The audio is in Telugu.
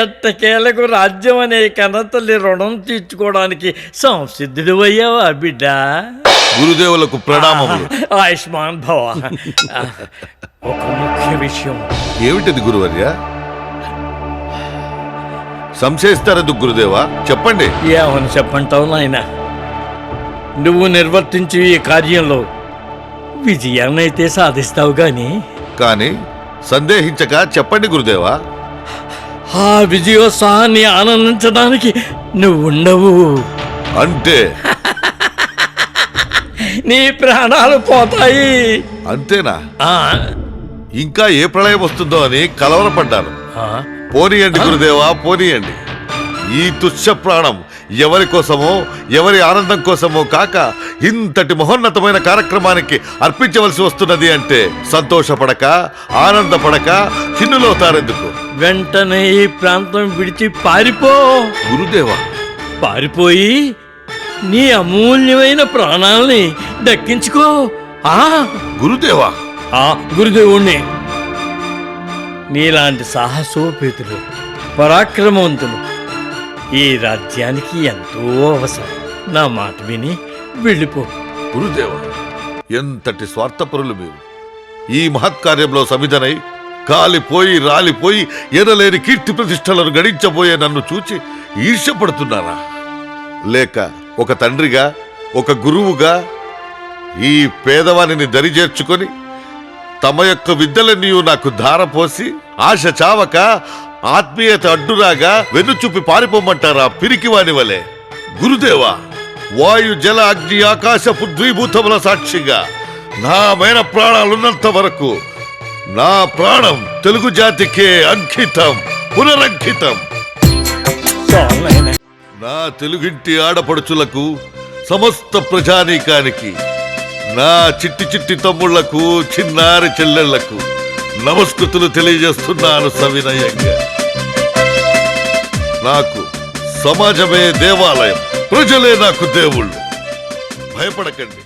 ఎట్టకేలకు రాజ్యం అనే కన్నతల్లి రుణం తీర్చుకోవడానికి సంసిద్ధుడు అయ్యావా బిడ్డ? గురుదేవులకు ప్రణామములు. ఆయుష్మాన్ భవ. ఒక ముఖ్య విషయం. ఏమిటిది గురువర్య? సంశయిస్తారెందుకు గురుదేవా? చెప్పండి. ఏమని చెప్పంటావు నాయన? నువ్వు నిర్వర్తించే ఈ కార్యంలో విజయాన్నైతే సాధిస్తావు కానీ సందేహించక చెప్పండి గురుదేవా. ఆ విజయోత్సాహాన్ని ఆనందించడానికి నువ్వుండవు. అంటే నీ ప్రాణాలు పోతాయి. అంతేనా? ఆ, ఇంకా ఏ ప్రళయం వస్తుందో అని కలవరపడ్డాను. ఆ, పోనీయండి గురుదేవా, పోనీయండి. ఈ తుచ్చ ప్రాణం ఎవరి కోసమో, ఎవరి ఆనందం కోసమో కాక ఇంతటి మహోన్నతమైన కార్యక్రమానికి అర్పించవలసి వస్తున్నది అంటే సంతోషపడక, ఆనందపడక చిన్నులవుతారెందుకు? వెంటనే ఈ ప్రాంతం విడిచి పారిపో. గురుదేవా, పారిపోయి నీ అమూల్యమైన ప్రాణాలని దక్కించుకో. ఆ గురుదేవా, ఆ గురుదేవుణ్ణి. నీలాంటి సాహసోపేతులు, పరాక్రమవంతులు ఈ రాజ్యానికి ఎంతో అవసరం. నా మాట విని వెళ్ళిపో. గురుదేవా, ఎంతటి స్వార్థపరులు మీరు! ఈ మహత్కార్యంలో సమిధనై కాలిపోయి రాలిపోయి ఎనలేని కీర్తి ప్రతిష్టలను గడించబోయే నన్ను చూచి ఈర్ష్యపడుతున్నారా? లేక ఒక తండ్రిగా, ఒక గురువుగా ఈ పేదవానిని దరిచేర్చుకొని తమ యొక్క విద్యలన్నీ నాకు ధారపోసి ఆశ చావక ఆత్మీయత అడ్డురాగా వెన్నుచూపి పారిపోమంటారా పిరికివాని వలె? గురుదేవా, వాయు జల అగ్ని ఆకాశ పృథ్వీభూతముల సాక్షిగా నా మేన ప్రాణాలున్నంత వరకు నా ప్రాణం తెలుగు జాతికే అంకితం, పునరంకితం. నా తెలుగింటి ఆడపడుచులకు, సమస్త ప్రజానీకానికి, నా చిట్టి చిట్టి తమ్ముళ్లకు, చిన్నారి చెల్లెళ్లకు నమస్కృతులు తెలియజేస్తున్నాను సవినయంగా. నాకు సమాజమే దేవాలయం, ప్రజలే నాకు దేవుళ్ళు. భయపడకండి.